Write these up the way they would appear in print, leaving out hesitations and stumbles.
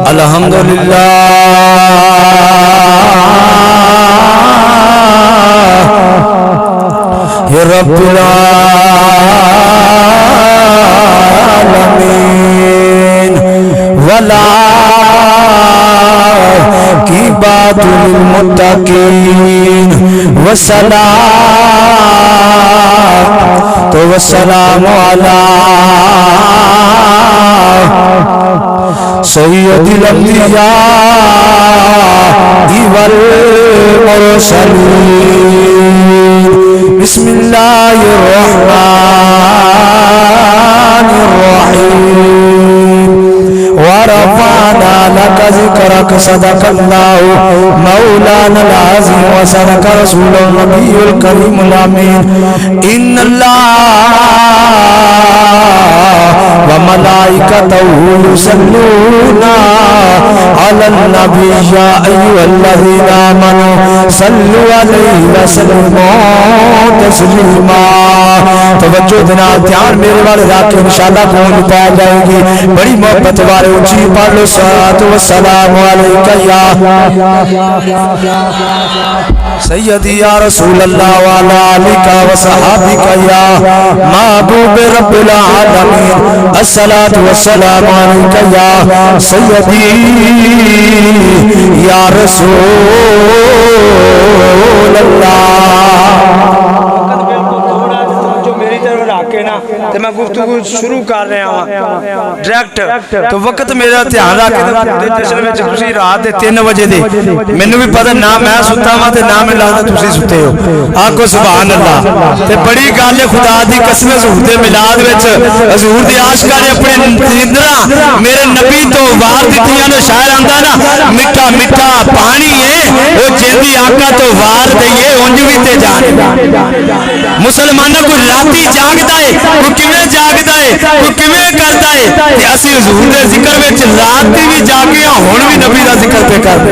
الحمدللہ رب العالمین والعاقبۃ للمتقین والصلاۃ والسلام علی سید الانبیاء والمرسلین بسم اللہ الرحمن الرحیم ورفعنا لك ذكرك صدق الله مولانا العظيم وصدق رسول النبي الكريم الأمين إن الله وملائكته يصلون على النبي يا أيها الذين آمنوا صلوا عليه وسلموا تسليما توجہ دینا دھیان میرے والے رات کے انشاءاللہ کون پایا جائے گی بڑی محبت والے اونچی پڑھ لو صلاۃ والسلام علیکہ یا سیدی یا رسول اللہ وعلی آلک و صحابک یا محبوب رب العالمین الصلاۃ والسلام علیکہ یا سیدی یا رسول اللہ تو میں گفتگو شروع کر رہا ہوں ڈائریکٹ تو وقت میرا دھیان رکھ کے رات دے 3 بجے دے مینوں بھی پتہ نہ میں ستا ہاں تے نہ میں لگدا تسی ستے ہو آکھو سبحان اللہ تے بڑی گل ہے خدا دی قسم حضور دے میلاد وچ حضور دے عاشقاں نے اپنے نیندراں میرے نبی تو وار دتیاں نے شاعر آندا نا میٹھا میٹھا پانی ہے او جیندی آقا تو وار دئیے اونج وی تے جان مسلمانوں کو راتی جاگدا ہے کوئی کیویں جاگدا ہے کوئی کیویں کردا ہے تے اسی حضور دے ذکر وچ رات دی وی جاگے ہن وی نبی دا ذکر پہ کردے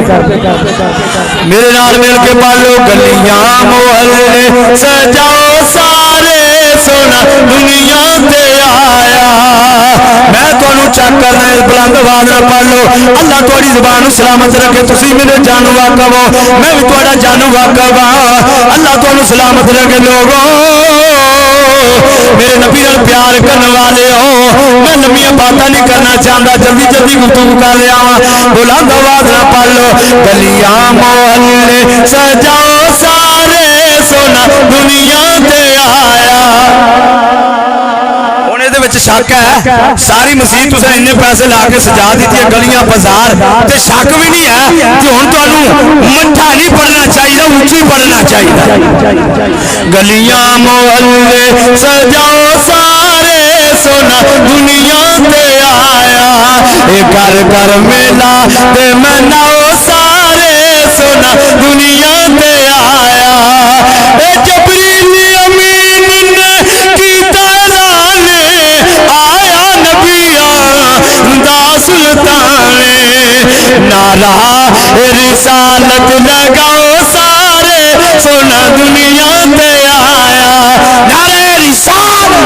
میرے نال مل کے پالو گلیاں محلے سجاؤ سارے سونا دنیا تے آیا میں تانوں چیک کرنا ہے بلند آواز نال پڑھ لو اللہ تہاڈی زبان نوں سلامت رکھے تسی میرے جانو واقف ہو میں بھی تہاڈا جانو واقف ہاں اللہ تانوں سلامت رکھے لوگوں میرے نبی نال پیار کرنے والے ہو میں لمبیاں باتاں نہیں کرنا چاہتا جلدی جلدی گفتگو کر رہا ہوں بلند آواز نہ پڑھ لو گلیاں محلے سجاؤ سارے سونا دنیا تے آیا شک ہے ساری مسیح تساں اننے پیسے لا کے سجا دیتی ہے گلیاں بازار تے شک بھی نہیں ہے کہ ہن تانوں مٹھا نہیں پڑھنا چاہیے اونچی پڑھنا چاہیے گلیاں محلے سجاؤ سارے سونا دنیا تے آیا اے گھر گھر میلا تے مناؤ سارے سونا دنیا تے آیا اے جبریل امین نے کیتا آیا نبیان دا سلطان نعرہ رسالت لگاؤ سارے سونا دنیا تے آیا نعرہ رسالت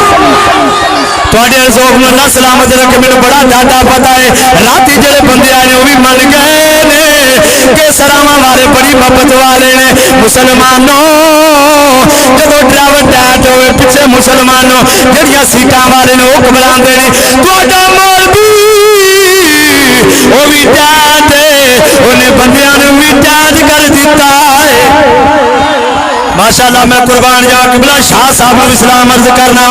تھوڑے ذوق میں اللہ سلامت رکھے میرے بڑا ڈاٹا پتا ہے راتی جڑے بندے آئے وہ بھی من گئے نے کہ سراما والے بڑی محبت والے نے مسلمانوں جدو ڈرائیور ٹائٹ ہوئے پیچھے مسلمانوں جڑیاں سیٹاں والے نے وہ گھبراندے نے تہاڈا مولوی وہ بھی ٹائٹ ہے انہیں بندیاں نے بھی ٹائٹ کر دیتا ہے ماشاءاللہ میں قربان جا قبلہ شاہ صاحب کو اسلام عرض کرنا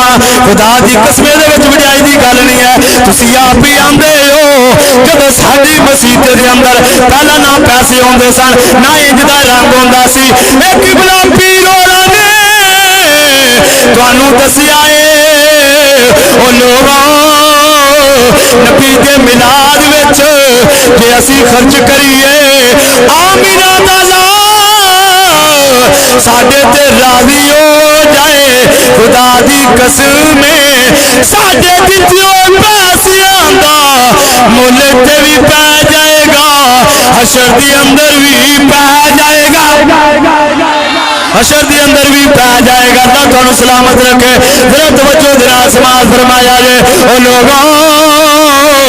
خدا دی قسمے دے وچ وڈیائی دی گل نہیں ہے تسی آپ بھی آندے ہو جب ساڈی مسجد دے اندر پہلا نہ پیسے ہوندے سن نہ انج دا رنگ ہوندا سی اے قبلہ پیر ہوراں نے تانوں دسیا اے او لوگوں نبی دے میلاد وچ کہ اسی خرچ کریے آمینہ دا ساڈے تے راضی ہو جائے خدا دی قسم ساڈے دتیوں پیسیاں دا مل تے بھی پہ جائے گا حشر دی اندر بھی پہ جائے گا حشر دی اندر بھی پہ جائے گا اللہ تانوں سلامت رکھے ذرا توجہ ذرا سماعت فرمایا جے او لوگوں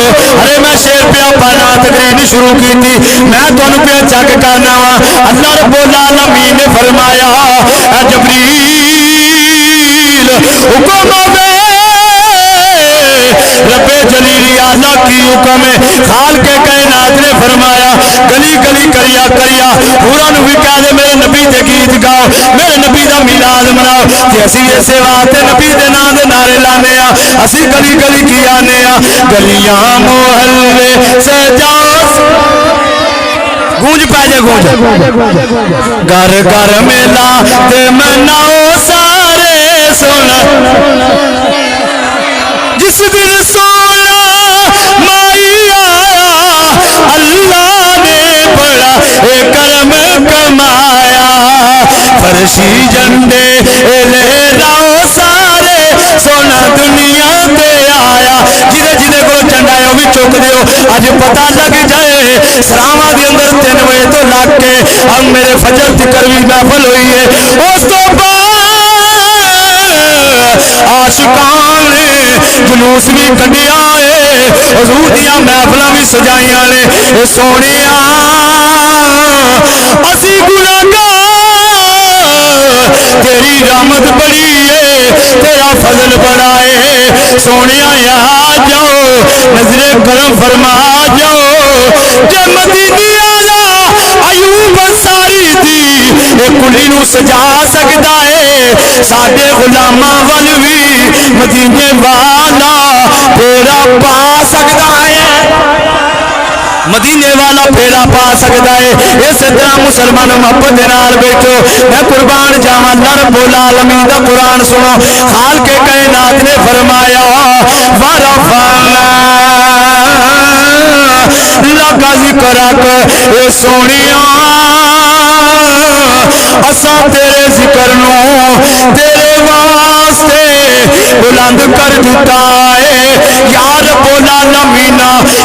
ارے میں شیر پیا پانا تقریر شروع کی تھی میں تمہیں پیا چیک کرنا وا اللہ رب العالمین نے فرمایا اے جبریل حکم دے رب جلیلی آلہ کی حکم ہے خال کے کائنات نے فرمایا گلی گلی کریا کریا حوران بھی کہہ دے میرے نبی دے گیت گاؤ میرے نبی دا میلاد مناؤ کہ اسی ایسے واسطے نبی دے نام دے نعرے لانے آ اسی گلی گلی کی آنے آ گلیاں محلے سجا گونج پہ جائے گونج گھر گھر میلا تے مناؤ سارے سونا جس دن سونا مائی آیا اللہ نے بڑا کرم کمایا فرشی جنڈے لہراؤ سارے سونا دنیا تے آیا جدے جدے کو جنڈا ہے وہ بھی چک دیو آج پتہ لگ جائے سلامہ دی اندر 3 بجے تو لگ کے اب میرے فجر تکر بھی محفل ہوئی ہے اس تو عاشقان نے جلوس بھی کڈیا ہے حضور دیاں محفلاں بھی سجائیاں نے اے سونیا اسی گناہگار تیری رحمت بڑی ہے تیرا فضل بڑا ہے سونیا آ جاؤ نظر کرم فرما جاؤ جے مدینے والا ایوب انصاری دی اے کلی نو سجا سکدا ہے ساڈے غلاماں ول وی مدینے والا پھیرا پا سکدا ہے مدینے والا پھیرا پا سکتا ہے اس طرح مسلمان محبت دے نال بیٹھو میں قربان جاواں اللہ رب العالمین دا قرآن سنو خال کے کائنات نے فرمایا ورفعنا لگا ذکرک اے سونیا اساں تیرے ذکر نو تیرے واسطے بلند کر دیتا ہے یا رب العالمین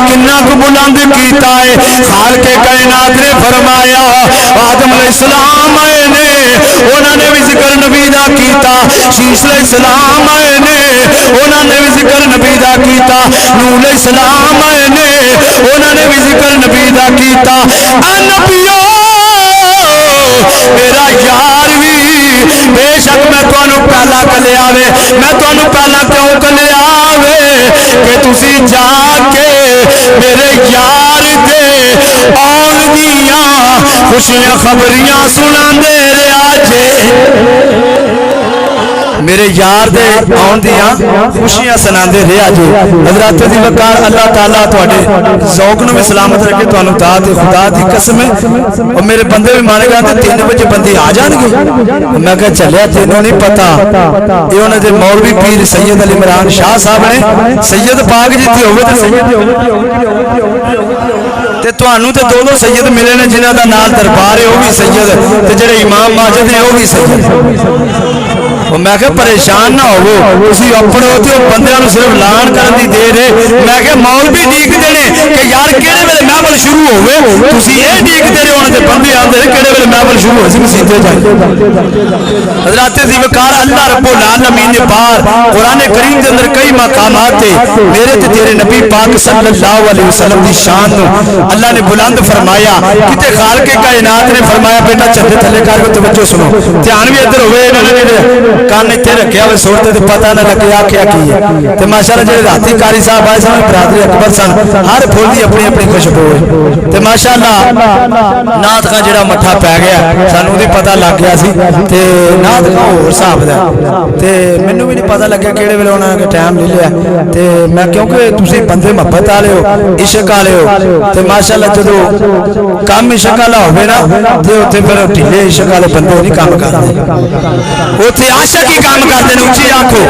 کنا کو بلند کیتا ہے خال کے کائنات نے فرمایا آدم علیہ السلام آئے نے انہوں نے بھی ذکر نبی دا کیتا شیش علیہ السلام آئے نے انہوں نے بھی ذکر نبی دا کیتا نوح علیہ السلام آئے نے انہوں نے بھی ذکر نبی دا کیتا نبیوں میرا یار بھی بے شک میں تانوں پہلا کلے آوے میں تانوں پہلا کیوں کلے آوے کہ تسی جا کے میرے یار دے آن دیاں خوشیاں خبریاں سنا دے رہا جے میرے یار دے آن دیاں خوشیاں سنا دے رہا جے حضرات دی وقار اللہ تعالیٰ تواڈے ذوق نو بھی سلامت رکھے تانوں ذات خدا دی قسم ہے اور میرے بندے بھی مانے گا 3 بجے بندے آ جان گے میں کہا چلے تینوں نہیں پتا یہ انہوں نے مولوی پیر سید علی عمران شاہ صاحب نے سید پاک جیتی ہوئے تے تانوں تے 2 سید ملے نے جنہاں دا نال دربار ہے وہ بھی سید تے جڑے امام ماجد نے وہ بھی سید اور میں کہ پریشان نہ ہوو تسی اپنے ہوتے ہو بندیاں نوں صرف لان کرن دی دیر ہے میں کہ مولوی ڈیک دینے کہ یار کیڑے ویلے محفل شروع ہوے تسی اے ڈیک دے رہے ہونے تے بندے آندے کیڑے ویلے محفل شروع ہوے سی مسیتے جائے حضرات دی وقار اللہ رب العالمین نے بار قرآن کریم دے اندر کئی مقامات تے میرے تے تیرے نبی پاک صلی اللہ علیہ وسلم دی شان نو اللہ نے بلند فرمایا کتے خالق کائنات نے فرمایا بیٹا چندے تھلے کر کے توجہ سنو دھیان بھی ادھر ہوئے انہوں نے کان تے رکھیا ہوئے سوڑتے تے پتہ نہ لگیا کیا کی ہے تے ماشاءاللہ جڑے راتی قاری صاحب آئے سن برادری اکبر سن ہر پھول دی اپنی اپنی خوشبو ہے تے ماشاءاللہ نات کا جڑا مٹھا پی گیا سانوں دی پتہ لگ گیا سی تے نات کا ہور صاحب دا تے مینوں بھی نہیں پتہ لگیا کیڑے ویلے انہاں نے ٹائم لے لیا تے میں کیونکہ تسی بندے محبت والے ہو عشق والے ہو تے ماشاءاللہ جدوں کام عشق والا ہوے نا تے اوتھے پھر ڈھیلے عشق والے بندے نہیں کام کردے اوتھے عاشق ہی کام کردے نے اونچی آکھو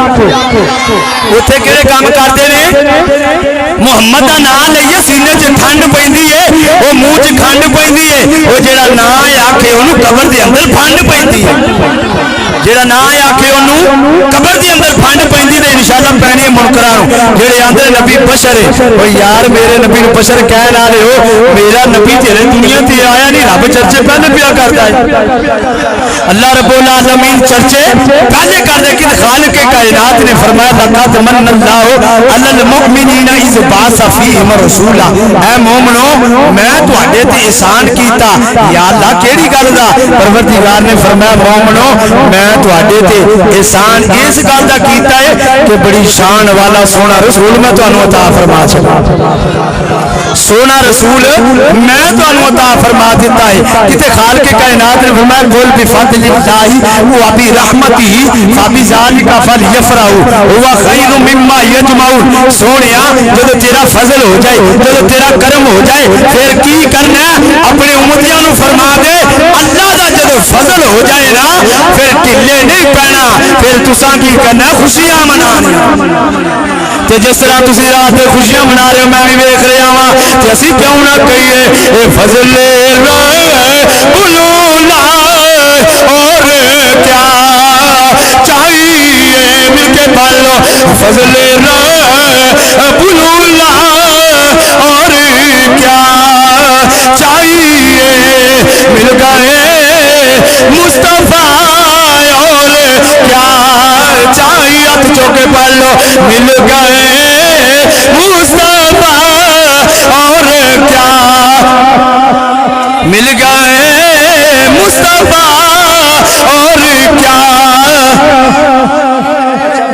اوتھے کیڑے کام کردے نے محمد دا نام لئیے سینے 'چ ٹھنڈ پیندی ہے او منہ 'چ کھنڈ پیندی ہے او جڑا نام آکھے انہوں قبر دے اندر پھانڈ پیندی ہے جیڑا نہ آکھے انہوں قبر دے اندر پھانڈ پیندی دے انشاءاللہ پہنی منکرانوں جیڑے آندھے نبی بشر ہے وہ یار میرے نبی بشر کہنا رہے ہو میرا نبی تیرے دنیا تے آیا نہیں رب چرچے پہلے پیا کرتا ہے اللہ رب العالمین چرچے پہلے کر دے کہ خالق کائنات نے فرمایا لقد من اللہ علی المؤمنین اذ بعث فیہم رسولا اے مومنو میں تواڈے تے احسان کیتا یا اللہ کیڑی گل دا پروردگار نے فرمایا مومنو میں تواڈے تے احسان اس گل دا کیتا ہے کہ بڑی شان والا سونا رسول میں تانوں عطا فرما چھڈا سونا رسول میں تانوں عطا فرما دیتا ہے کتے خالق کائنات نے فرمایا قل بفضل اللہ وبرحمتہ فبذلک فلیفرحوا هو خیر مما یجمعون سونیا جب تیرا فضل ہو جائے جب تیرا کرم ہو جائے پھر کی کرنا ہے اپنے امتیاں نو فرما دے اللہ دا جب فضل ہو جائے نا پھر ٹلے نہیں پینا پھر تساں کی کرنا خوشیاں منانی تے جس طرح تسی رات میں خوشیاں منا رہے ہو میں بھی دیکھ رہا ہوں تے اسی کیوں نہ کہیے اے فضل بلولا اور کیا چاہیے مل کے پالو فضل بلولا اور کیا چاہیے مل گئے مصطفیٰ اور کیا چاہیے ہاتھ چوکے پالو مل گئے مصطفیٰ اور کیا مل گئے مصطفیٰ اور کیا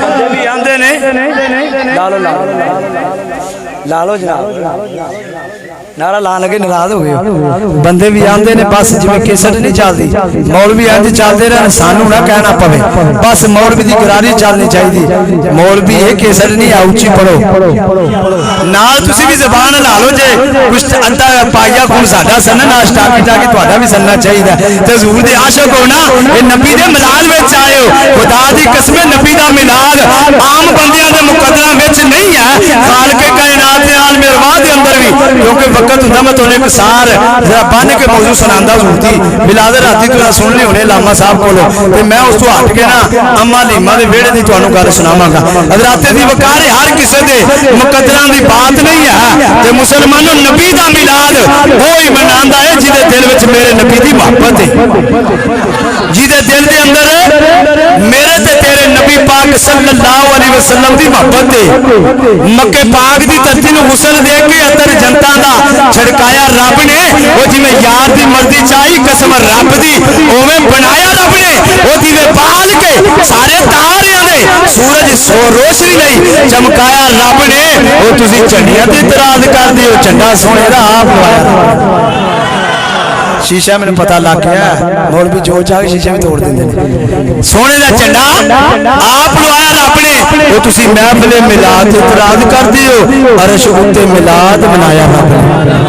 بندے بھی آندے نے لالو لالو جناب نعرہ لان لگے ناراض ہو گئے بندے بھی آندے نے بس جویں کیسٹ نہیں چلدی مولوی انج چلدے رہن سانو نہ کہنا پوے بس مولوی دی گراری چلنی چاہیے مولوی یہ کیسٹ نہیں اونچی پڑھو نال تسی بھی زبان لا لو جے کچھ انتا پایا کون ساڈا سن ناشتا پیٹا کہ تہاڈا بھی سننا چاہیے تے حضور دے عاشق ہو نا اے نبی دے ملاد وچ آئے ہو خدا دی قسم نبی دا ملاد عام بندیاں دے مقدراں وچ نہیں ہے خالق کائنات دے عالم ارواح دے اندر بھی کیونکہ وقت ہوتا میں تو ایک سار ذرا بن کے موضوع سناندا ضرور تھی بلاد راتی تو سن لی ہونے لاما صاحب کولو تے میں اس تو ہٹ کے نا اما لیما دے ویڑے دی تانوں گل سناواں گا حضرات دی وقار ہر کسے دے مقدراں دی بات نہیں ہے تے مسلمانوں نبی دا میلاد وہی مناندا ہے جے دل وچ میرے نبی دی محبت ہے جے دل دے اندر میرے تے تیرے نبی پاک صلی اللہ علیہ وسلم دی محبت ہے مکے پاک دی دھرتی نو غسل دے کے اندر جنتا دا چھڑکایا رب نے وہ جی میں یار دی مرضی چاہی قسم رب دی اوے بنایا رب نے وہ جی میں بال کے سارے تاریاں دے سورج سو روشنی نہیں چمکایا رب نے وہ تسی چنڈیاں تے اعتراض کر دیو چنڈا سونے دا آپ لوایا شیشہ میں نے پتہ لگ گیا مول بھی جو چاہے شیشہ بھی توڑ دیں سونے دا چنڈا آپ لوایا رب نے وہ تسی محفل میلاد اعتراض کر دیو عرش اتے میلاد منایا رب نے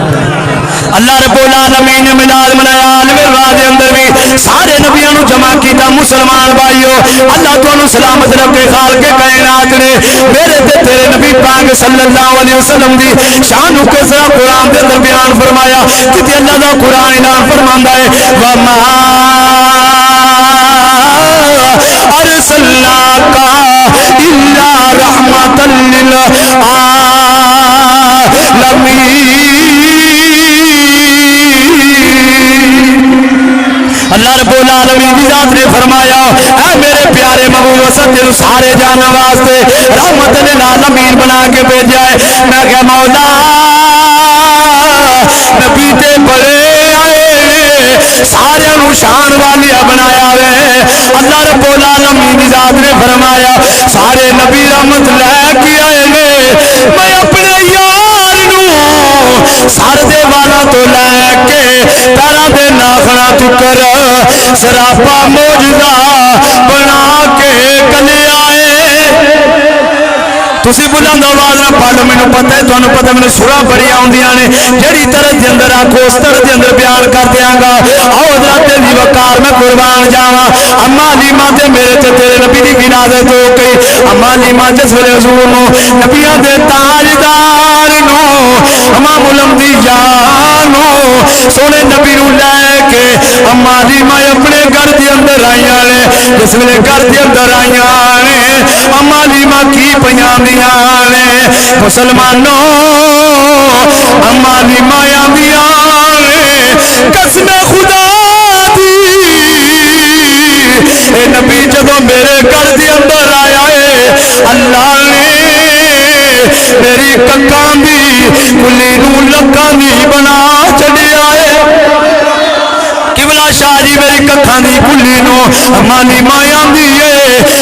اللہ رب العالمین نے میلاد منایا عالم ارواح دے اندر بھی سارے نبیوں نو جمع کیتا مسلمان بھائیو اللہ تانوں سلامت رکھے خالق کائنات نے میرے تے تیرے نبی پاک صلی اللہ علیہ وسلم دی شان کو کس طرح قرآن دے اندر بیان فرمایا کہ اللہ دا قرآن اعلان فرماندا ہے وما ارسلناک الا رحمتا للعالمین اللہ رب العالمین کی ذات نے فرمایا اے میرے پیارے محبوب وسط تیرے سارے جانا واسطے رحمت للعالمین بنا کے بھیجا ہے میں کہ مولا نبی تے بڑے آئے سارے نو شان والیا بنایا ہے اللہ رب العالمین کی ذات نے فرمایا سارے نبی رحمت لے کے آئے میں اپنے یار نو سر دے والا تو لے کے پیرا دے ناخنا تکر سراپا موجودہ بنا کے کلے آئے تسی بلند آواز نہ پڑھو مینوں پتہ ہے تانوں پتہ میں سورہ بڑی آوندیاں نے جڑی طرح دے اندر آکھو اس طرح دے اندر بیان کر دیاں گا او حضرت دی وقار میں قربان جاواں اما لیما تے میرے تے تیرے نبی دی ولادت ہو گئی اما لیما جس ویلے حضور نو نبیاں دے تاجدار نو امام الانبیاء نو سونے نبی نو لے کے اما حلیمہ اپنے گھر دے اندر آئیاں نے جس ویلے گھر دے اندر آئیاں نے اما حلیمہ کی پیاندیاں نے مسلمانوں اما حلیمہ آندیاں نے قسم خدا دی اے نبی جدوں میرے گھر دے اندر آیا ہے اللہ نے میری ککاں دی کلی نو لکاں دی بنا چھڈیا ہے قبلہ شاہ جی میری ککھاں دی کلی نو مانی ماں دی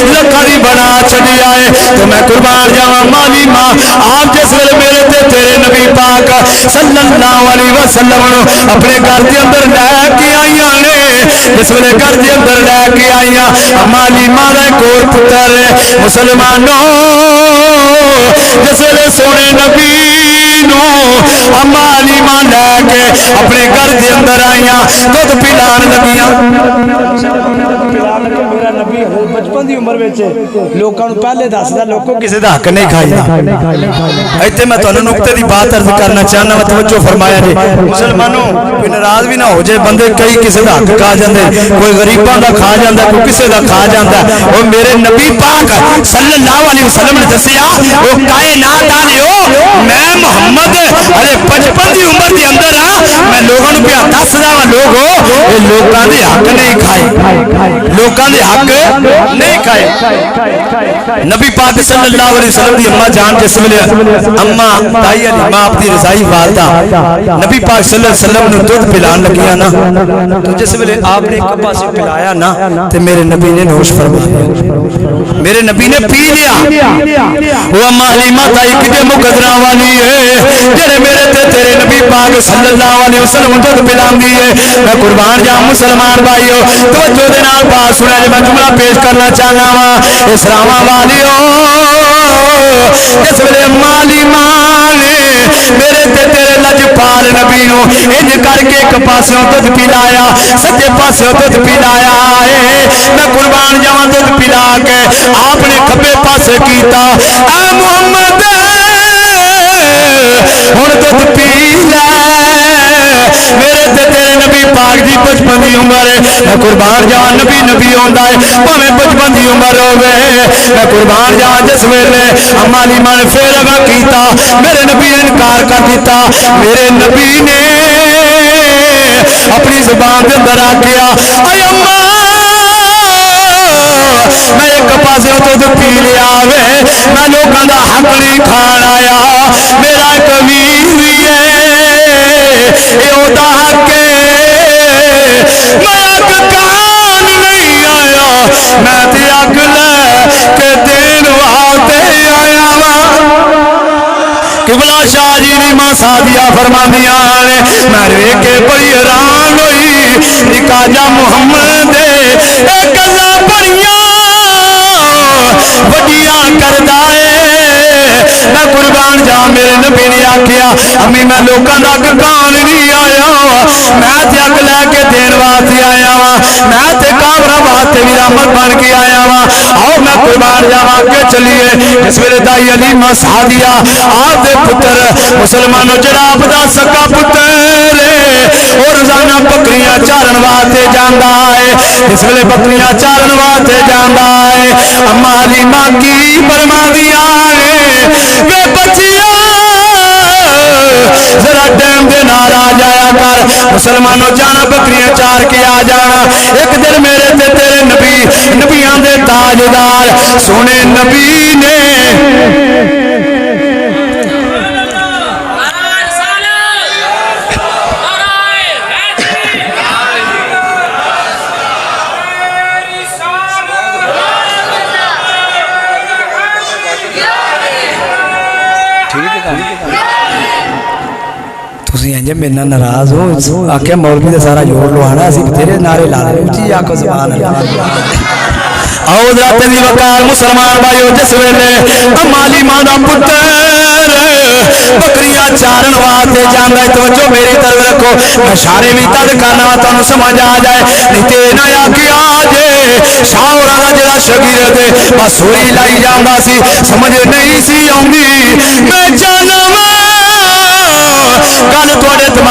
لکھاں دی بنا چھڈیا ہے تو میں قربان جاواں مانی ماں آپ جس ویلے میرے تے تیرے نبی پاک صلی اللہ علیہ وسلم اپنے گھر دے اندر لے کے آئیاں نے جس ویلے گھر دے اندر لے کے آئیاں مانی ماں دا کول پتر مسلمانوں جس ویلے سونے نبی نو اما حلیمہ لے کے اپنے گھر دے اندر آئیاں دودھ پلان لگیاں میرا نبی بچپن دی عمر وچ لوکاں نوں پہلے دسدا لوکو کسے دا حق نہیں کھائیدا ایتھے میں تانوں نقطے دی بات عرض کرنا چاہنا وا توجہ فرمایا جی مسلمانوں کوئی ناراض بھی نہ ہو جائے بندے کئی کسے دا حق کھا جاندے کوئی غریباں دا کھا جاندا کوئی کسے دا کھا جاندا او میرے نبی پاک صلی اللہ علیہ وسلم نے دسیا او کائنات والےو میں محمد ارے بچپن دی عمر دے اندر میں لوگاں نوں پیا دسدا وا لوگو اے لوکاں دے حق نہیں کھائے لوکاں دے حق نہیں کھائے نبی پاک صلی اللہ علیہ وسلم دی اماں جان جس ویلے اماں تائی حلیمہ آپ دی رضائی والدہ نبی پاک صلی اللہ علیہ وسلم نے دودھ پلان لگیا نا تو جس ویلے آپ نے ایک پاسے پلایا نا تے میرے نبی نے نوش فرمایا میرے نبی نے پی لیا وہ اماں حلیمہ تائی کتے مقدرہ والی ہے جڑے میرے تے تیرے نبی پاک صلی اللہ علیہ وسلم دودھ پلان دی ہے میں قربان جاؤں مسلمان بھائیو توجہ دے نال بات سنا جے میں جملہ پیش کرنا چاہنا وا اسلام والیو جس ویلے اماں حلیمہ نے میرے تے تیرے لجپال نبی نو انج کر کے ایک پاسوں دودھ پلایا سجے پاسوں دودھ پلایا ہے میں قربان جاواں دودھ پلا کے آپ نے کھبے پاسے کیتا اے محمد ہن دودھ پی لے میرے تے تیرے نبی پاک دی بچپن دی عمر میں قربان جاواں نبی نبی ہوندا ہے بھاویں بچپن دی عمر ہوے میں قربان جاواں جس ویلے اماں حلیمہ نے پھر اگا کیتا میرے نبی نے انکار کر دیتا میرے نبی نے اپنی زبان دے اندر آکھیا اے اماں میں ایک پاسے دودھ پی لیا وے میں لوکاں دا حق نہیں کھان آیا میرا ایک ویر وی اے او دا حق میں اگ کان نہیں آیا میں تے اگ لے کے دین واسطے آیا وا قبلہ شاہ جی دی ماں سادیہ فرماندیاں نے میں ویکھ کے بڑی حیران ہوئی نکاح جا محمد اے گلاں بڑیاں وڈیاں کردا میں قربان جا میرے نبی نے آکھیا امی میں لوکاں دا اگ کان نہیں آیا میں تے اگ لے کے دین واسطے آیا وا میں تے کافراں واسطے بھی رحمت بن کے آیا وا آؤ میں قربان جاواں اگے چلیے اس ویلے دائی حلیمہ سعدیہ آپ دے پتر مسلمانوں جڑا آپ دا سکا پتر اور روزانہ بکریاں چارن واسطے جاندا ہے اس ویلے بکریاں چارن واسطے جاندا ہے اماں حلیمہ کی فرماندیاں وے بچیاں ذرا ٹائم دے نال آ جایا کر مسلمانوں جانا بکریاں چار کے آ جانا ایک دن میرے تے تیرے نبی نبیاں دے تاجدار سونے نبی نے میرے ناراض ہو آخیا مولوی کا سارا جوڑ لوانا اسی بتھیرے نعرے لا لے اچھی آکو سبحان اللہ آؤ ذات دی وقار مسلمان بھائیو جس ویلے اماں حلیمہ دا پتر بکریاں چارن واسطے جاندا ہے توجہ میری طرف رکھو میں اشارے بھی تد کرنا تانوں سمجھ آ جائے نہیں تے نہ آکھیا جے شاہوراں دا جڑا شاگرد بس سوئی لائی جاندا سی سمجھ نہیں سی آوندی میں جانواں گل تواڈے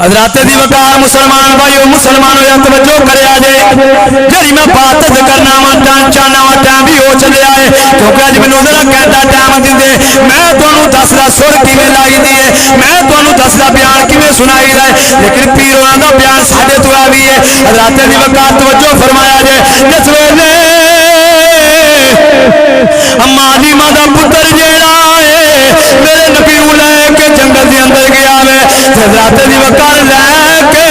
حضرات دی وقار مسلمان بھائیو مسلمانوں یا توجہ کرے آجے جری میں بات کرنا وان چاہنا وان ٹائم بھی ہو چلے آئے کیونکہ آج میں نوزرہ کہتا ٹائم دی دے میں دونوں دسرہ سر کی میں لائی دیئے میں دونوں دسرہ بیان کی میں سنائی رہے لیکن پیروں دا بیان ساڑھے تو آوی ہے حضرات دی وقار توجہ فرمایا جے جس ویلے اما علیمہ دا پتر جیڑا ہے میرے نبی لے کے جنگل دی اندر گیا ہے حضرات دی وقار لے کے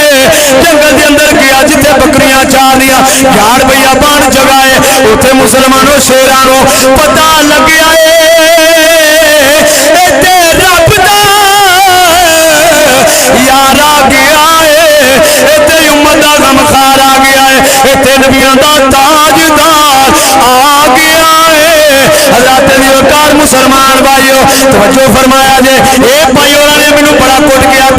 جنگل دی اندر گیا جتے بکریاں چاہ دیا یار بھیا بان جگائے اتے مسلمانوں شیرانوں پتہ لگ گیا اتے رب دا یار آ گیا اتے امت دا غمخار آ گیا اتے نبیان دا تاجدار آ گیا حضرات دی وقار مسلمان بھائیو توجہ فرمایا جے ایک بھائیو نے میں بڑا کوٹ کیا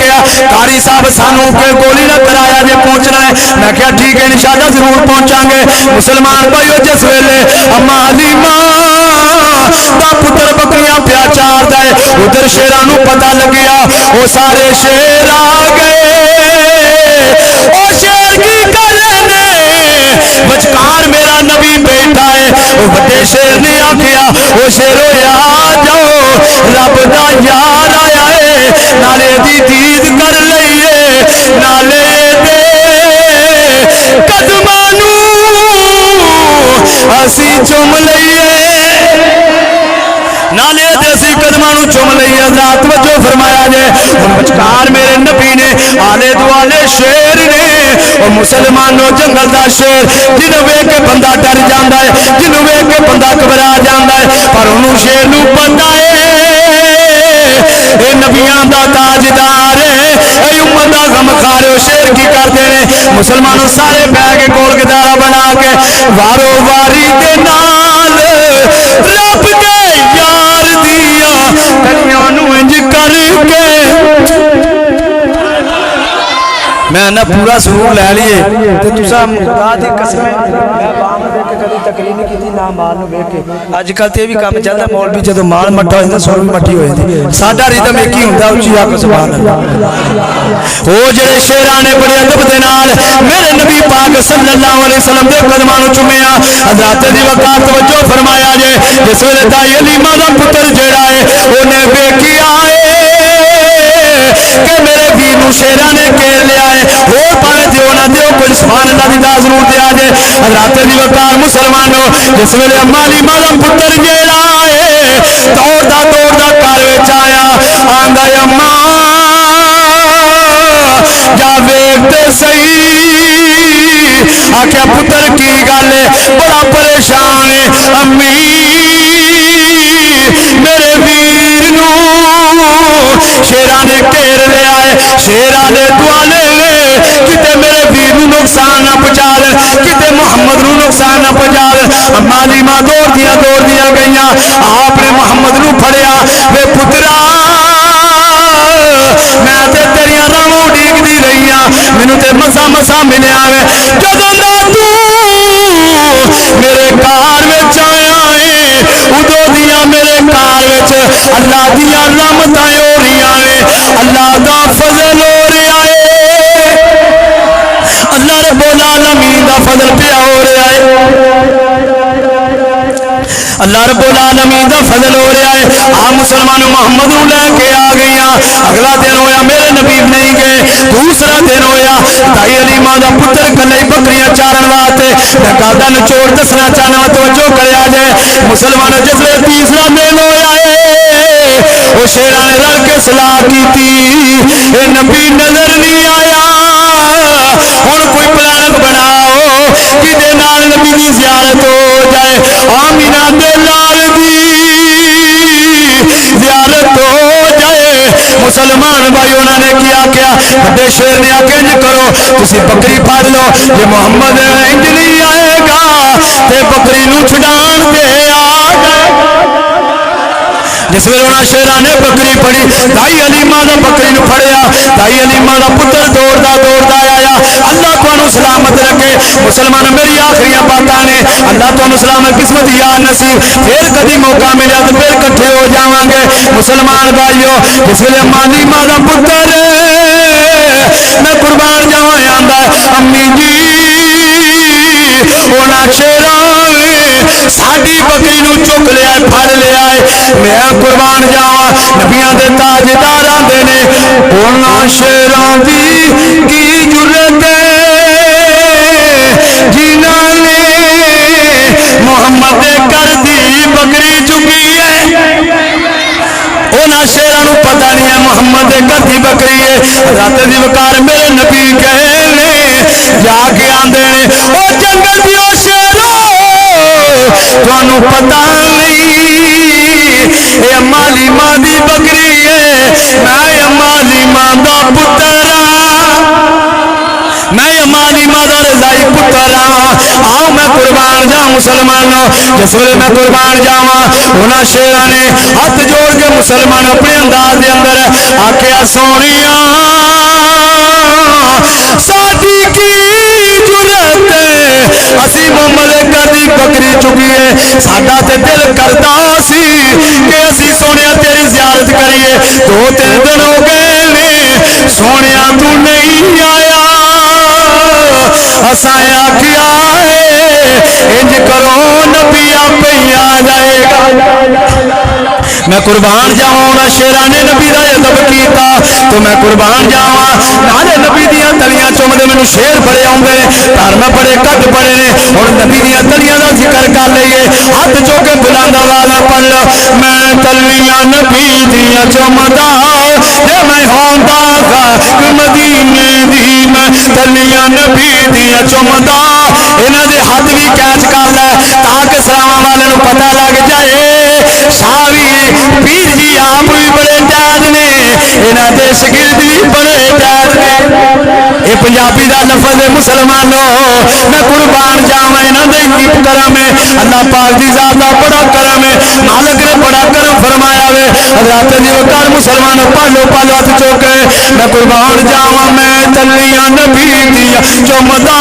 قاری صاحب سانو کے گولی نہ کرایا جے پہنچنا ہے میں کیا ٹھیک ہے انشاءاللہ ضرور پہنچاں گے مسلمان بھائیو جس ویلے اما علیمہ دا پتر بکریاں پیا چار دے ادھر شیرانو پتہ لگیا وہ سارے شیر آ گئے او شیر کی کرنے بچکار میرا نبی بیٹھا ہے وہ بڑے شیر نے آکھیا وہ شیرو یا جاؤ رب دا یار آیا ہے نالے دی دید کر لئیے نالے دے قدمانو اسی چم لئیے نالے دیسی قدمانو چم لئیے ذات وجہ فرمایا جے ان بچکار میرے نبی نے آلے دوالے شیر نے اور مسلمانوں جنگل دا شیر جنہوں وے کے بندہ ڈر جاندہ ہے جنہوں وے کے بندہ گھبرا جاندہ ہے پر انہوں شیر نو پتہ ہے اے نبیان دا تاجدار ہے اے امت دا غمخار ہے شیر کی کر دینے مسلمانوں سارے بے کے کول گدارہ بنا کے وارو واری دے نال رب کے یار دیا کنیانو انج کر کے میں نہ پورا سرور لے لیے تو تسا مقدار دی قسم میں بام دے کے کدی تقریر نہیں کیتی نہ مال نو ویکھ کے اج کل تے بھی کام چلدا مولوی جدوں مال مٹا ہوندا سر بھی مٹی ہوئی تھی ساڈا ریدم ایک ہی ہوندا اونچی آکھ سبحان اللہ او جڑے شیراں نے بڑے ادب دے نال میرے نبی پاک صلی اللہ علیہ وسلم دے قدماں نو چومیا حضرات دی وقار توجہ فرمایا جے جس ویلے دائی علیمہ دا پتر جیڑا ہے اونے ویکھیا کہ میرے ویر نو شیراں نے گھیر لیا ہے اور پاویں دیو نہ دیو کوئی سبحان اللہ دی دعا ضرور دیا جے حضرات دی وقار مسلمانوں جس ویلے اما علیمہ دا پتر جیڑا ہے دوڑدا گھر وچ آیا آندا اما جا ویکھ تے صحیح آکھیا پتر کی گل ہے بڑا پریشان ہے امی میرے ویر نو شیراں نے گھیر لیا ہے شیراں دے دوالے کتے میرے ویر نو نقصان نہ پہنچا دے کتے محمد نو نقصان نہ پہنچا دے اما علیمہ دوڑ دیا گئیاں آپ نے محمد نو پھڑیا وے پترا میں تے تیریاں راہوں ڈیگ دی رہیاں مینوں تے مسا ملیا وے جدوں دا تو میرے کار وچ آیا ہے ادوں دیاں میرے کار وچ اللہ دیاں رحمتاں ہو رہیاں نے اللہ دا فضل ہو رہا ہے اللہ رب العالمین دا فضل پیا ہو رہا ہے اللہ رب العالمین دا فضل ہو رہا ہے آپ مسلمانوں محمد نو لے کے آ گئیاں اگلا دن ہویا میرے نبی نہیں گئے دوسرا دن ہویا دائی علیمہ دا پتر کلے بکریاں چارن واسطے میں گادا نچوڑ دسنا چاہنا توجہ کریا جائے مسلمانوں جس لئے تیسرا دن ہویا ہے وہ شیراں نے رل کے صلاح کی تھی اے نبی نظر نہیں آیا ہن کوئی پلان بناؤ کہ دے نال نبی دی زیارت ہو جائے آمینہ دے لال دی زیارت ہو جائے مسلمان بھائی انہوں نے کیا بڑے شیر نے آکے انج کرو تسی بکری پھاڑ لو یہ محمد انج نہیں آئے گا تے بکری نو چھڑان دے آ جائے جس ویلے انہاں شیراں نے بکری پھڑی دائی علیمہ دا بکری نو پھڑیا دائی علیمہ دا پتر دوڑدا آیا اللہ تانوں سلامت رکھے مسلمان میری آخری باتاں نے اللہ تانوں سلامت قسمت یا نصیب پھر کبھی موقع ملیا تو پھر اکٹھے ہو جاواں گے مسلمان بھائیو جس ویلے علیمہ دا پتر چک لیا پھڑ لیا میں قربان جاواں نبیاں دے تاجدار آندے نے انہاں شیراں دی کی جرت جنہاں نے محمد کر دی بکری چکی ہے انہاں شیرانو پتہ نہیں ہے محمد کر دی بکری ہے رات دی وقار میرے نبی کہنے جا کے آندے نے او جنگل دی او شیرو تانوں پتہ نہیں اے مالی ماں دی بکری ہے میں مالی ماں دا پتر میں مالی ماں دا رضائی پتر آؤ میں قربان جاؤں مسلمانوں جس ویلے میں قربان جاواں انہاں شیراں نے ہاتھ جوڑ کے مسلمان اپنے انداز دے اندر آکھیا سونیاں ساڈی کی جرت اسی محمد کدی بکری چکی ہے ساڈا تے دل کردا سی کہ اسی سونیا تیری زیارت کریے 2-3 دن ہو گئے نے سونیا تو نہیں آیا اساں آکھیا انج کرو نبی آپ ہی آ جائے گا میں قربان جاواں شیراں نے نبی دا ادب کیتا تو میں قربان جاواں نالے نبی دیاں تلیاں چومدے مینوں شیر بڑے آوندے نے پر میں بڑے کٹ پڑے نے ہن نبی دیاں تلیاں دا ذکر کر لئیے ہاتھ چو کے بلند آواز پڑھ لو میں تلیاں نبی دیاں چومدا جے میں ہوندا خاک مدینے دی میں تلیاں نبی دیاں چومدا انہاں دے ہاتھ بھی کیچ کر لے تاکہ سلاواں والے نوں پتہ لگ جائے ساری پیر جی آپ بھی بڑے جاد نے انہاں دے شاگرد بھی بڑے جاد نے اے پنجابی دا لفظ ہے مسلمانوں میں قربان جاواں انہاں دے کی کرم ہے اللہ پاک دی ذات دا بڑا کرم ہے مالک نے بڑا کرم فرمایا ہے حضرات دی وقار مسلمانوں پالو پالو ہاتھ چوکے میں قربان جاواں میں تلیاں نبی دی چومدا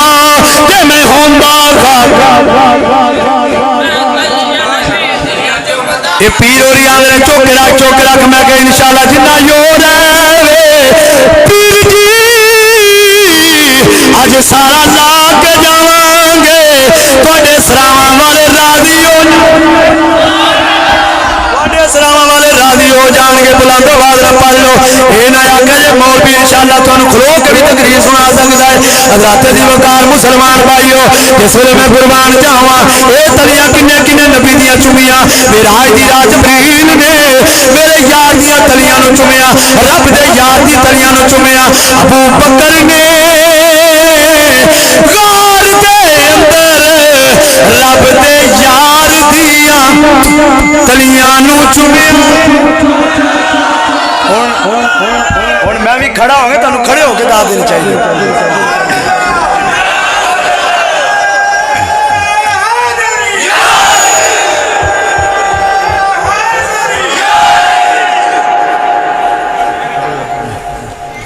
تے میں ہوندا خاک یہ پیر اور آدھے چوک رکھ میں کہ انشاءاللہ جنہ یور ہے پیر جی آج سارا لا کے جاواں گے تھوڑے سراواں والے راضی ہو راضی ہو جان گے بلند آواز نہ پڑھ لو یہ نہ آکھے جے مولوی انشاءاللہ تانوں کھلو کے بھی تقریر سنا سکدا ہے حضرات دی وقار مسلمان بھائیو جس ویلے میں قربان جاواں اے تلیاں کنے کنے نبی دیاں چومیاں معراج دی رات جبریل نے میرے یار دیاں تلیاں نوں چومیا رب دے یار دی تلیاں نوں چومیا ابو بکر نے غار دے اندر رب دے یار دیاں تلیاں نوں چومیا ہن میں بھی کھڑا ہوں گا تانوں کھڑے ہو کے داد دینی چاہیے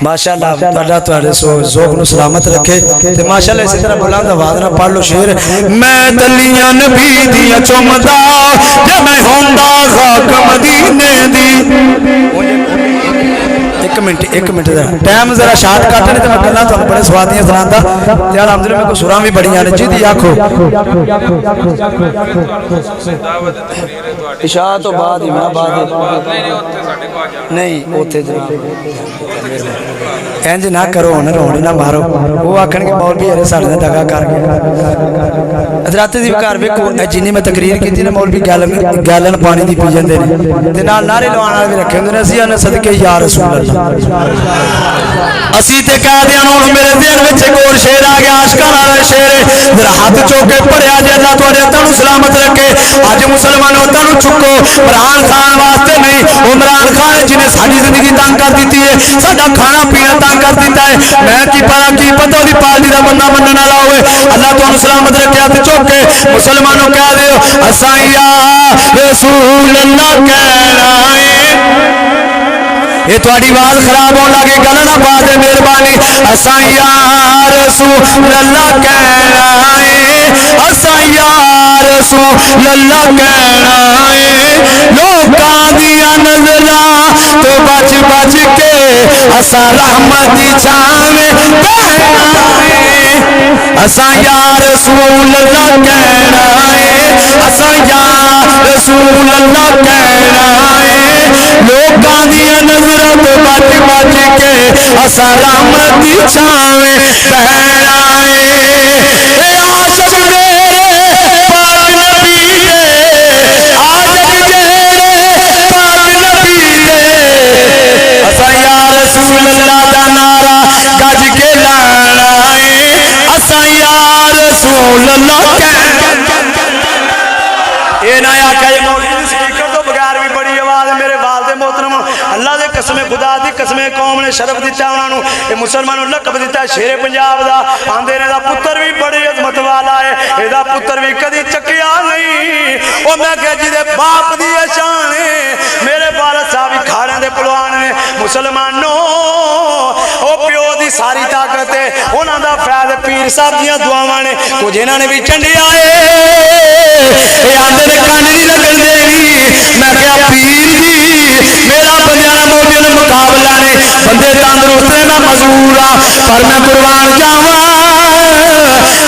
ماشاءاللہ تہاڈا تہاڈے ذوق نو سلامت رکھے تے ماشاءاللہ اسی طرح بلند آواز نال پڑھ لو شعر میں تلیاں نبی دیاں چومدا جے میں ہوندا خاک مدینے دی ایک منٹ ٹائم ذرا شارٹ کٹ نہیں تو میں گلاں تانوں بڑے سوادیاں سناندا تے الحمدللہ میرے کو سراں بھی بڑیاں نے جی آکھو عشاء تو بعد ہی میں بعد نہیں اوتھے انج نہ کرو ہن رونے نہ مارو وہ آکھن کے مولوی ارے ساڈے نال دگا کر گئے حضرات دی وقار ویکھو جنی میں تقریر کیتی نا مولوی گیلن پانی دی پی جاندے نے تے نال نعرے لوان والے بھی رکھے ہوندے نے اسی نے صدقے یا رسول اللہ اسی تے کہہ دیاں ہن میرے ذہن وچ ایک اور شعر آ گیا عاشقاں والا شعر ذرا ہاتھ چوکے پڑھیا جے اللہ تواڈے تانوں سلامت رکھے اج مسلمانوں تانوں چکو عمران خان واسطے نہیں عمران خان جنے ساری زندگی تنگ کر دیتی ہے ساڈا کھانا پینا تنگ کر دیتا ہے میں کی پتہ دی پارٹی دا بندہ منن والا ہوئے اللہ تانوں سلامت رکھے ہاتھ چوکے مسلمانوں کہہ دیو اساں یا رسول اللہ کہنا ہے یہ تھوڑی آواز خراب ہون لگے گل نہ بات ہے مہربانی اساں یا رسول اللہ کہنا ہے اساں یا رسول اللہ کہنا ہے لوکاں دیاں نظراں تو بچ بچ کے اساں رحمت دی چھاں میں بہنا ہے اساں یا رسول اللہ کہنا ہے اساں یا رسول اللہ کہنا ہے لوکاں دی نظراں تو بچ بچ کے اساں رحمت دی چھاویں بہنا ہے اے عاشق میرے پاک نبی دے عاشق میرے پاک نبی دے اساں یا رسول اللہ دا نعرہ گج کے لانا ہے اساں یا رسول اللہ یہ نہ آکھے مولوی سپیکر تو بغیر بھی بڑی آواز ہے میرے والد محترم اللہ دے قسم خدا دی قسم قوم نے شرف دیتا انہاں نو اے مسلمانوں لقب دیتا شیر پنجاب دا آندے نے دا پتر بھی بڑی عظمت والا ہے اے دا پتر بھی کدی چکیا نہیں او میں کہ جی دے باپ دی شان ہے میرے والد صاحب کھاڑے دے پہلوان نے مسلمانوں او پیو دی ساری طاقت ہے انہاں دا فیض پیر صاحب دیاں دعاواں نے کچھ انہاں نے بھی چنڈیا اے آندے نے کان نہیں لگن دینی میں کہا پیر جی میرا بندیاں مومن مقابلہ نے بندے تندرست نے میں مزور ہاں پر میں قربان جاواں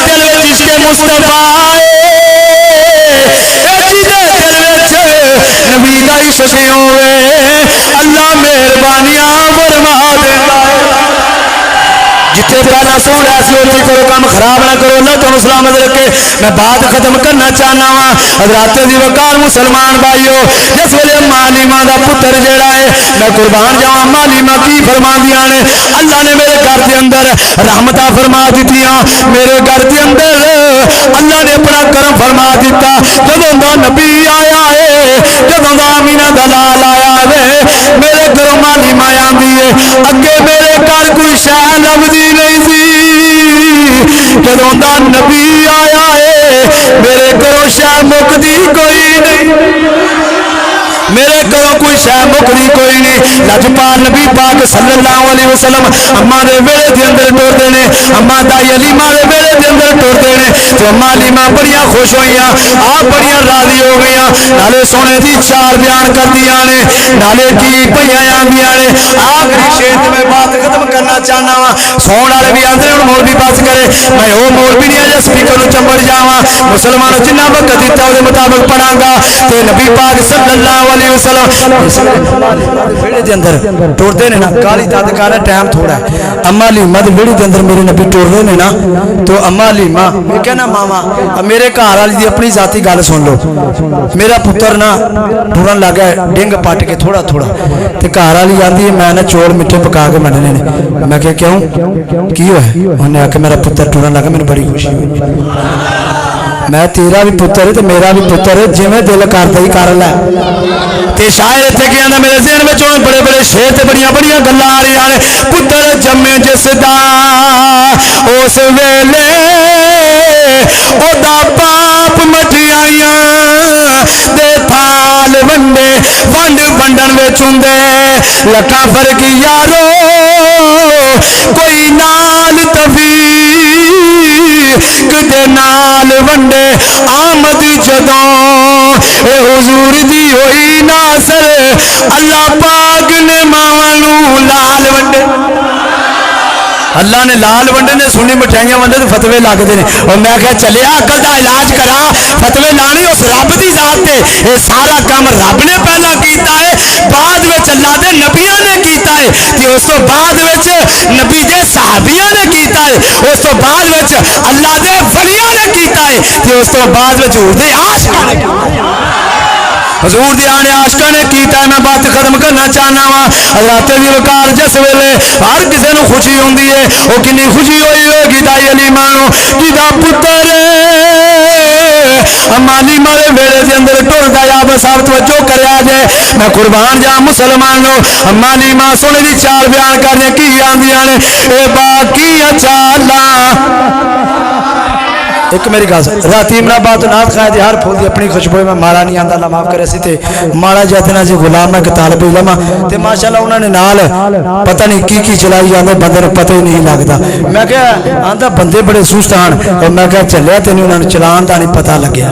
دل وچ عشق مصطفیٰ اے جدے دل وچ نبی دا عشق ہوے اللہ مہربانیاں فرما دیندا ہے جتنے پہلا سوڑ ایسی ہوتی کرو کام خراب نہ کرو اللہ تو سلامت رکھے میں بات ختم کرنا چاہنا ہوں حضرات دی وقار مسلمان بھائیو جس ویلے مالیمہ دا پتر جیڑا ہے میں قربان جاواں مالیمہ کی فرما دیا نے اللہ نے میرے گھر دے اندر رحمتہ فرما دیتیاں میرے گھر دے اندر اللہ نے اپنا کرم فرما دیتا جدوں دا نبی آیا ہے جدوں دا آمینہ دلال آیا ہے میرے گھروں مالیمہ آندی ہے اگے میرے گھر کوئی شہ لبدی نہیں سی جدوں دا نبی آیا ہے میرے گھروں شہ مکدی کوئی نہیں میرے گھروں کوئی شہ مکدی کوئی نہیں لجپال نبی پاک صلی اللہ علیہ وسلم اماں دے ویلے دے اندر ٹر دینے اماں دائی علیمہ دے ویلے دے اندر ٹر دینے تو اماں علیمہ بڑیاں خوش ہوئیاں آپ بڑیاں راضی ہو گئیاں نالے سونے دی چار بیان کر دیا نے نالے کی پہیاں آندیاں نے آخری شیط میں بات ختم کرنا چاہنا وا سون والے بھی آندے ہن مولوی بس کرے میں او مولوی نہیں اجے سپیکر نو چمبڑ جاواں مسلمان جنہ وقت دیتا او دے مطابق پڑھاں گا تے نبی پاک صلی اللہ علیہ وسلم ویڑے دے اندر ٹردے نے نا کالی داد کالا ٹائم تھوڑا ہے اما علیمہ دے ویڑے دے اندر میرے نبی ٹردے نے نا تو اما علیمہ میں کہنا ماما میرے گھر والی دی اپنی ذاتی گل سن لو میرا پتر نا ٹرن لگا ہے ڈنگ پٹ کے تھوڑا تھوڑا تے گھر والی آندی ہے میں نا چول میٹھے پکا کے مننے نے میں کہ کیوں کی ہوا ہے انہوں نے آ کے میرا پتر ٹرن لگا میرے بڑی خوشی ہوئی میں تیرا بھی پتر ہے تے میرا بھی پتر ہے جی میں دل کرتا ہی کر لے تے شاعر اتنے کیا نا میرے ذہن میں چون بڑے بڑے شیر تے بڑیاں بڑیاں گلاں آ رہی ہیں پتر جمے جس دا اس ویلے او دا باپ مٹھیاں دے تھال ونڈے ونڈ ونڈن وچ ہوندے لکھاں فرق یارو کوئی نال تفیق دے نال ونڈے آمد جدوں اے حضور دی ہوئی ناصر اللہ پاک نے ماں لال ونڈے اللہ نے لال ونڈے نے سنی مٹھائیاں ونڈے تو فتوے لگتے ہیں اور میں کہا چلیا عقل دا علاج کرا فتوے لانے اس رب دی ذات تے یہ سارا کام رب نے پہلا کیتا ہے بعد وچ اللہ دے نبیاں نے کیتا ہے کہ اس تو بعد وچ نبی دے صحابیاں نے کیتا ہے اس تو بعد وچ اللہ دے ولیاں نے کیتا ہے کہ اس تو بعد وچ حضور دے عاشقاں نے حضور دی آنے عاشقاں نے کیتا ہے میں بات ختم کرنا چاہنا وا حضرات دی وقار جس ویلے ہر کسی نو خوشی ہوندی ہے او کنی خوشی ہوئی ہوگی دائی علیمہ نو جدا پتر اما علیمہ دے ویلے دے اندر ٹردا یا بس آپ توجہ کریا جے میں قربان جا مسلمانوں اما علیمہ سونے دی چال بیان کرنے کی آندیاں نے اے باقی چالاں ایک میری گل راتی عمران بات نات کھایا دی ہر پھول دی اپنی خوشبو میں ماڑا نہیں آندا اللہ معاف کرے سی تے ماڑا جاتنا سی غلام ہے کہ طالب علم تے ماشاءاللہ انہوں نے نال پتہ نہیں کی چلائی جاندے بندے نوں پتہ ہی نہیں لگدا میں کہا آندا بندے بڑے سست ہن اور میں کہا چلیا تے نہیں انہاں نوں چلان دا نہیں پتہ لگیا